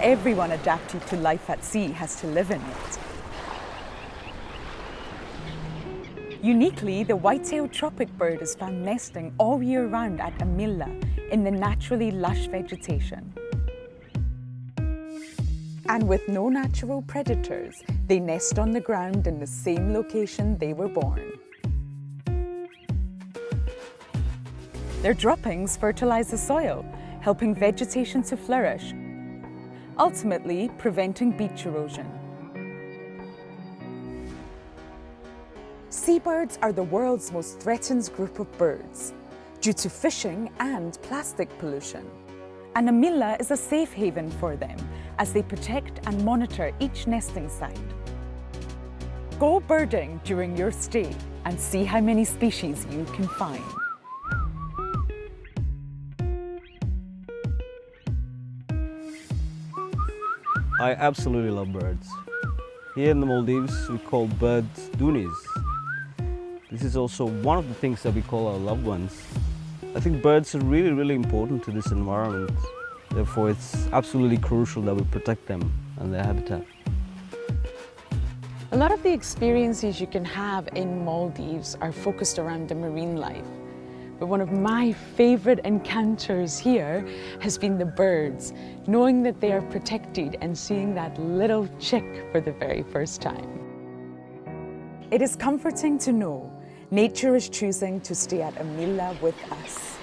everyone adapted to life at sea has to live in it. Uniquely, the White Tailed Tropic Bird is found nesting all year round at Amilla in the naturally lush vegetation. And with no natural predators, they nest on the ground in the same location they were born. Their droppings fertilize the soil, helping vegetation to flourish, ultimately preventing beach erosion. Seabirds are the world's most threatened group of birds due to fishing and plastic pollution. And Amilla is a safe haven for them as they protect and monitor each nesting site. Go birding during your stay and see how many species you can find. I absolutely love birds. Here in the Maldives, we call birds doonies. This is also one of the things that we call our loved ones. I think birds are really, really important to this environment. Therefore, it's absolutely crucial that we protect them and their habitat. A lot of the experiences you can have in Maldives are focused around the marine life. But one of my favorite encounters here has been the birds, knowing that they are protected and seeing that little chick for the very first time. It is comforting to know nature is choosing to stay at Amilla with us.